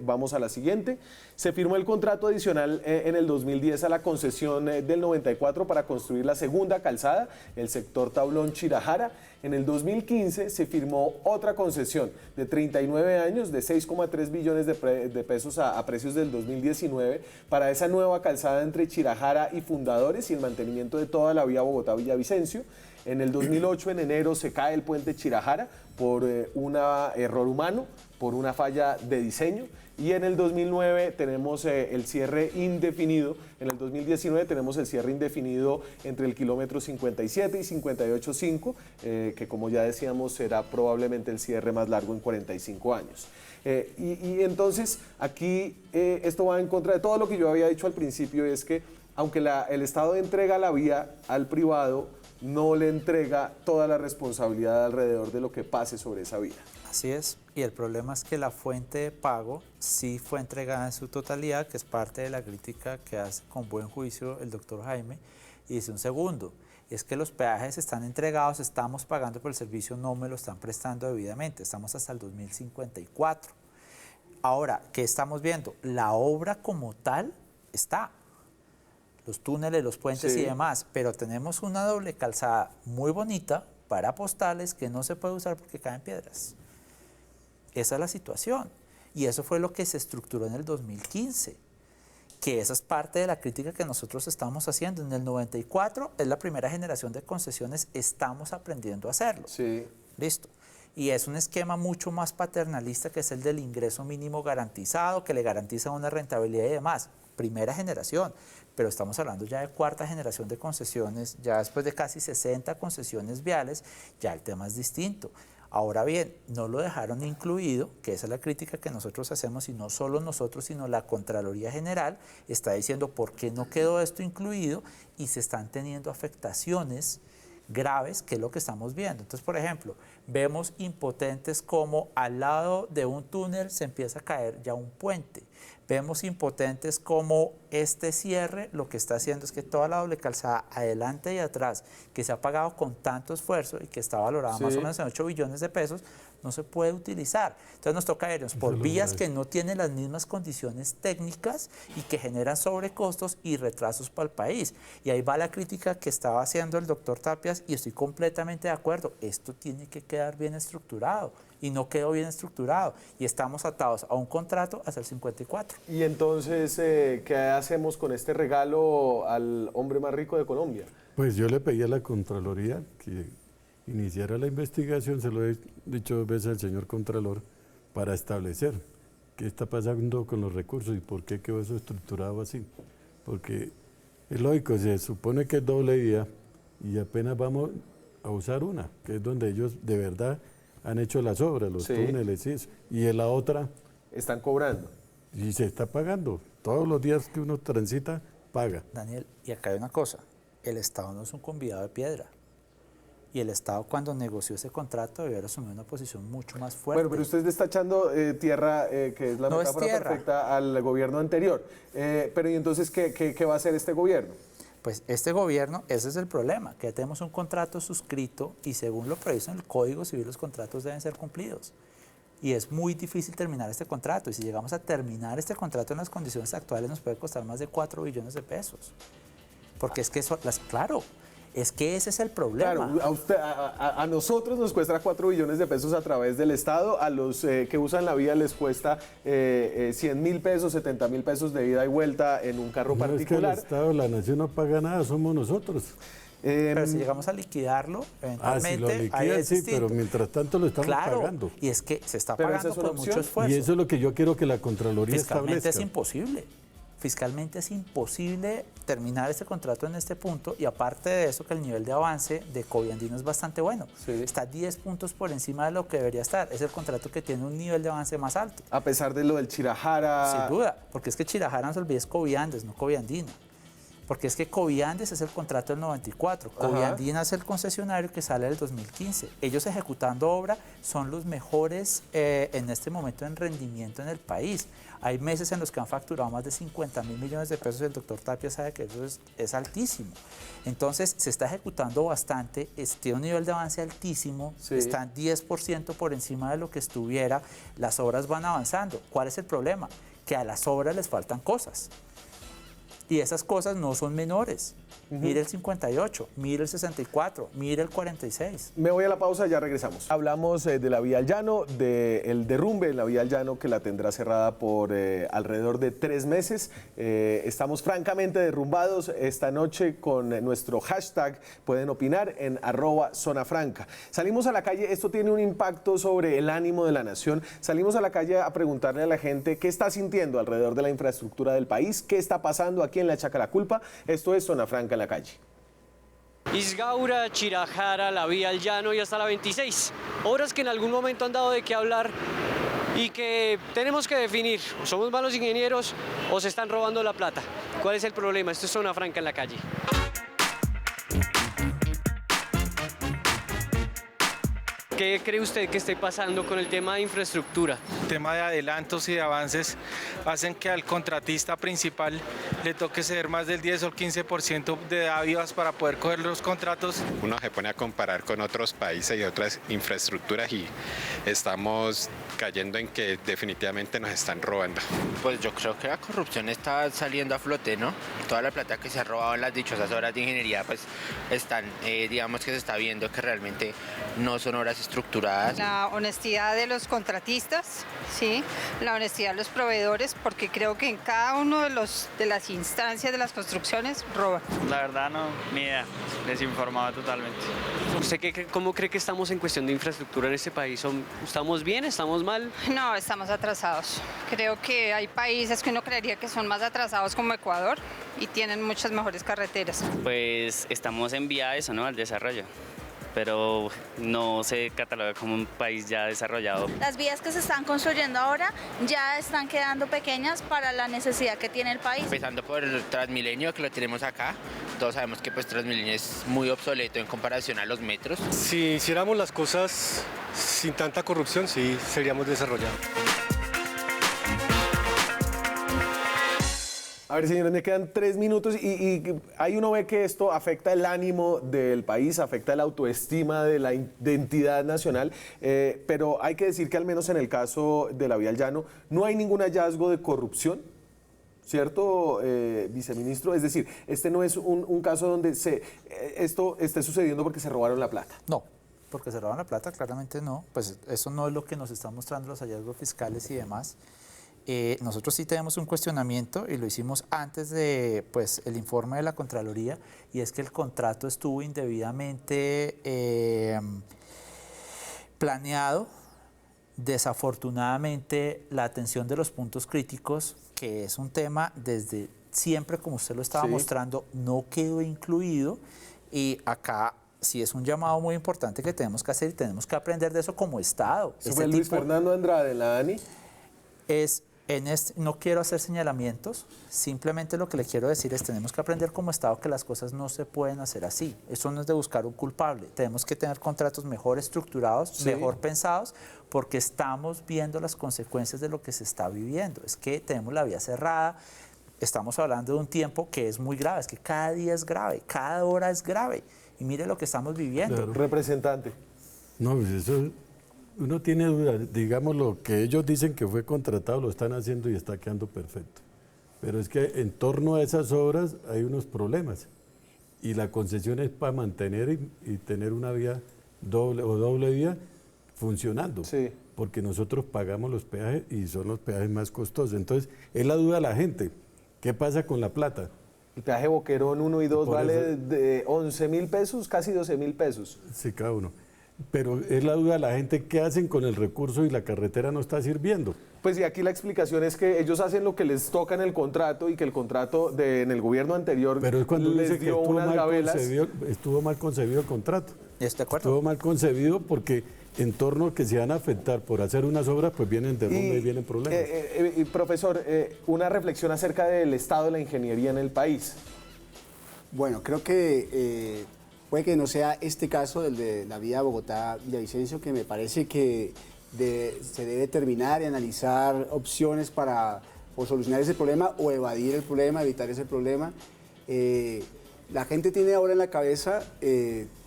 S1: Vamos a la siguiente. Se firmó el contrato adicional en el 2010 a la concesión del 94 para construir la segunda calzada, el sector Tablón-Chirajara. En el 2015 se firmó otra concesión de 39 años de 6,3 billones de pesos a precios del 2019 para esa nueva calzada entre Chirajara y Fundadores y el mantenimiento de toda la vía Bogotá-Villavicencio. En el 2008, en enero, se cae el puente Chirajara por un error humano, por una falla de diseño, y en el 2009 tenemos el cierre indefinido, en el 2019 tenemos el cierre indefinido entre el kilómetro 57 y 58.5, que como ya decíamos será probablemente el cierre más largo en 45 años. Y entonces aquí esto va en contra de todo lo que yo había dicho al principio, y es que aunque el Estado entrega la vía al privado, no le entrega toda la responsabilidad alrededor de lo que pase sobre esa vía.
S2: Así es, y el problema es que la fuente de pago sí fue entregada en su totalidad, que es parte de la crítica que hace con buen juicio el doctor Jaime, y dice un segundo, es que los peajes están entregados, estamos pagando por el servicio, no me lo están prestando debidamente, estamos hasta el 2054. Ahora, ¿qué estamos viendo? La obra como tal está, los túneles, los puentes y demás, pero tenemos una doble calzada muy bonita para postales que no se puede usar porque caen piedras. Esa es la situación, y eso fue lo que se estructuró en el 2015, que esa es parte de la crítica que nosotros estamos haciendo. En el 94 es la primera generación de concesiones, estamos aprendiendo a hacerlo. Listo. Y es un esquema mucho más paternalista, que es el del ingreso mínimo garantizado, que le garantiza una rentabilidad y demás. Primera generación, pero estamos hablando ya de cuarta generación de concesiones, ya después de casi 60 concesiones viales, ya el tema es distinto. Ahora bien, no lo dejaron incluido, que esa es la crítica que nosotros hacemos, y no solo nosotros, sino la Contraloría General está diciendo por qué no quedó esto incluido y se están teniendo afectaciones graves, que es lo que estamos viendo. Entonces, por ejemplo, vemos impotentes como al lado de un túnel se empieza a caer ya un puente. Vemos impotentes como este cierre lo que está haciendo es que toda la doble calzada adelante y atrás, que se ha pagado con tanto esfuerzo y que está valorada más o menos en 8 billones de pesos, no se puede utilizar. Entonces nos toca irnos por vías que no tienen las mismas condiciones técnicas y que generan sobrecostos y retrasos para el país. Y ahí va la crítica que estaba haciendo el doctor Tapias y estoy completamente de acuerdo. Esto tiene que quedar bien estructurado y no quedó bien estructurado y estamos atados a un contrato hasta el 54.
S1: Y entonces, ¿qué hacemos con este regalo al hombre más rico de Colombia?
S3: Pues yo le pedí a la Contraloría que iniciara la investigación, se lo he dicho 2 veces al señor Contralor, para establecer qué está pasando con los recursos y por qué quedó eso estructurado así. Porque es lógico, se supone que es doble vía y apenas vamos a usar una, que es donde ellos de verdad han hecho las obras, los túneles y eso. Y en la otra...
S1: Están cobrando.
S3: Y se está pagando. Todos los días que uno transita, paga.
S2: Daniel, y acá hay una cosa, el Estado no es un convidado de piedra. Y el Estado cuando negoció ese contrato debió asumir una posición mucho más fuerte.
S1: Bueno, pero usted le está echando tierra, que es la metáfora perfecta, al gobierno anterior. Pero ¿y entonces qué va a hacer este gobierno?
S2: Pues este gobierno, ese es el problema, que ya tenemos un contrato suscrito y según lo previsto en el Código Civil los contratos deben ser cumplidos. Y es muy difícil terminar este contrato y si llegamos a terminar este contrato en las condiciones actuales nos puede costar más de 4 billones de pesos. Porque es que eso, claro, es que ese es el problema.
S1: Claro, a nosotros nos cuesta 4 billones de pesos a través del Estado, a los que usan la vía les cuesta 100.000 pesos, 70.000 pesos de ida y vuelta en un carro particular.
S3: Es que el Estado, la nación no paga nada, somos nosotros.
S2: Pero si llegamos a liquidarlo, eventualmente,
S3: si lo liquidan, sí, pero mientras tanto lo estamos pagando.
S2: Y es que se está pagando por mucho esfuerzo.
S3: Y eso es lo que yo quiero que la Contraloría
S2: Fiscalmente
S3: establezca.
S2: es imposible. Fiscalmente es imposible terminar este contrato en este punto y aparte de eso que el nivel de avance de Coviandino es bastante bueno. Está 10 puntos por encima de lo que debería estar. Es el contrato que tiene un nivel de avance más alto.
S1: A pesar de lo del Chirajara.
S2: Sin duda, porque es que Chirajara no se olvide es Coviandes, no Coviandino. Porque es que Coviandes es el contrato del 94, Coviandina es el concesionario que sale del 2015. Ellos ejecutando obra son los mejores en este momento en rendimiento en el país. Hay meses en los que han facturado más de 50.000 millones de pesos, el doctor Tapia sabe que eso es altísimo. Entonces se está ejecutando bastante, tiene un nivel de avance altísimo, están 10% por encima de lo que estuviera, las obras van avanzando. ¿Cuál es el problema? Que a las obras les faltan cosas. Y esas cosas no son menores. Mire el 58, mire el 64, mire el 46.
S1: Me voy a la pausa, ya regresamos. Hablamos de la vía al llano, del derrumbe en la vía al llano que la tendrá cerrada por alrededor de 3 meses. Estamos francamente derrumbados esta noche con nuestro hashtag. Pueden opinar en @zonafranca. Salimos a la calle, esto tiene un impacto sobre el ánimo de la nación. Salimos a la calle a preguntarle a la gente qué está sintiendo alrededor de la infraestructura del país, qué está pasando, a quién le achaca la culpa. Esto es Zona Franca en la calle.
S8: Isgaura, Chirajara, la vía al llano y hasta la 26. Obras que en algún momento han dado de qué hablar y que tenemos que definir. ¿Somos malos ingenieros o se están robando la plata? ¿Cuál es el problema? Esto es Zona Franca en la calle. ¿Qué cree usted que esté pasando con el tema de infraestructura?
S9: El tema de adelantos y de avances hacen que al contratista principal le toque ceder más del 10 o el 15% de dádivas para poder coger los contratos.
S10: Uno se pone a comparar con otros países y otras infraestructuras y estamos cayendo en que definitivamente nos están robando.
S11: Pues yo creo que la corrupción está saliendo a flote, ¿no? Toda la plata que se ha robado en las dichosas obras de ingeniería, pues están, digamos que se está viendo que realmente no son obras estructuradas.
S12: La honestidad de los contratistas, sí, la honestidad de los proveedores, porque creo que en cada uno de las instancias de las construcciones roban.
S13: La verdad no, ni idea, desinformado totalmente.
S8: ¿Usted cómo cree que estamos en cuestión de infraestructura en este país? ¿Estamos bien? ¿Estamos mal?
S12: No, estamos atrasados. Creo que hay países que uno creería que son más atrasados como Ecuador y tienen muchas mejores carreteras.
S13: Pues estamos en vía a eso, ¿no? Al desarrollo. pero no se cataloga como un país ya desarrollado.
S14: Las vías que se están construyendo ahora ya están quedando pequeñas para la necesidad que tiene el país.
S11: Empezando por el Transmilenio, que lo tenemos acá. Todos sabemos que pues Transmilenio es muy obsoleto en comparación a los metros.
S15: Si hiciéramos las cosas sin tanta corrupción, sí, seríamos desarrollados.
S1: A ver, señores, me quedan 3 minutos y ahí uno ve que esto afecta el ánimo del país, afecta la autoestima de la identidad nacional, pero hay que decir que al menos en el caso de la Vía al Llano no hay ningún hallazgo de corrupción, ¿cierto, viceministro? Es decir, este no es un caso donde esto esté sucediendo porque se robaron la plata.
S2: No, porque se robaron la plata, claramente no. Pues eso no es lo que nos están mostrando los hallazgos fiscales y demás. Nosotros sí tenemos un cuestionamiento y lo hicimos antes de pues, el informe de la Contraloría, y es que el contrato estuvo indebidamente planeado. Desafortunadamente, la atención de los puntos críticos, que es un tema desde siempre, como usted lo estaba mostrando, no quedó incluido, y acá sí es un llamado muy importante que tenemos que hacer y tenemos que aprender de eso como Estado.
S1: ¿Eso fue Luis Fernando Andrade, la ANI?
S2: No quiero hacer señalamientos, simplemente lo que le quiero decir es tenemos que aprender como Estado que las cosas no se pueden hacer así. Eso no es de buscar un culpable, tenemos que tener contratos mejor estructurados, mejor pensados, porque estamos viendo las consecuencias de lo que se está viviendo. Es que tenemos la vía cerrada, estamos hablando de un tiempo que es muy grave, es que cada día es grave, cada hora es grave, y mire lo que estamos viviendo.
S1: Claro. Representante.
S3: No, pues eso... Uno tiene dudas, digamos, lo que ellos dicen que fue contratado lo están haciendo y está quedando perfecto. Pero es que en torno a esas obras hay unos problemas y la concesión es para mantener y tener una vía doble vía funcionando. Sí. Porque nosotros pagamos los peajes y son los peajes más costosos. Entonces, es la duda de la gente, ¿qué pasa con la plata?
S1: El peaje Boquerón 1 y 2 vale de 11.000 pesos, casi 12.000 pesos.
S3: Sí, cada uno. Pero es la duda de la gente, ¿qué hacen con el recurso y la carretera no está sirviendo?
S1: Pues y aquí la explicación es que ellos hacen lo que les toca en el contrato y que el contrato en el gobierno anterior
S3: pero es cuando
S1: les
S3: dice
S1: dio
S3: que
S1: unas gabelas.
S3: Estuvo mal concebido el contrato.
S2: ¿Está de acuerdo?
S3: Estuvo mal concebido porque en torno a que se van a afectar por hacer unas obras, pues vienen derrumbes y vienen problemas.
S1: Profesor, una reflexión acerca del estado de la ingeniería en el país.
S4: Bueno, creo que... puede que no sea este caso, el de la vía Bogotá-Villavicencio, que me parece que se debe terminar y analizar opciones para o solucionar ese problema o evadir el problema, evitar ese problema. La gente tiene ahora en la cabeza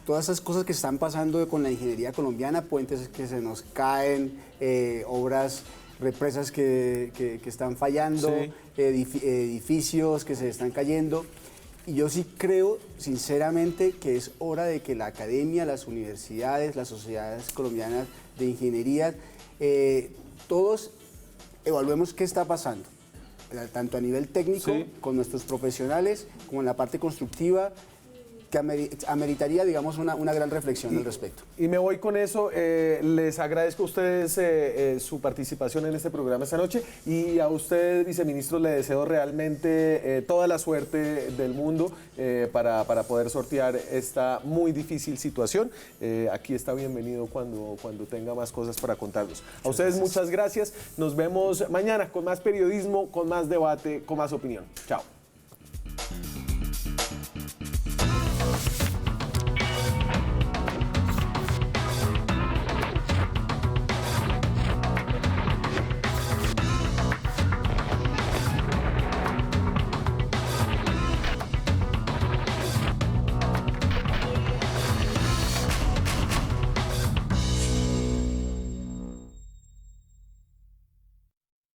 S4: todas esas cosas que están pasando con la ingeniería colombiana, puentes que se nos caen, obras, represas que están fallando, edificios que se están cayendo. Y yo sí creo, sinceramente, que es hora de que la academia, las universidades, las sociedades colombianas de ingeniería, todos evaluemos qué está pasando, tanto a nivel técnico, con nuestros profesionales, como en la parte constructiva, que ameritaría, digamos, una gran reflexión al respecto.
S1: Y me voy con eso. Les agradezco a ustedes su participación en este programa esta noche y a usted, viceministro, le deseo realmente toda la suerte del mundo para poder sortear esta muy difícil situación. Aquí está bienvenido cuando tenga más cosas para contarnos. A ustedes muchas gracias. Nos vemos mañana con más periodismo, con más debate, con más opinión. Chao.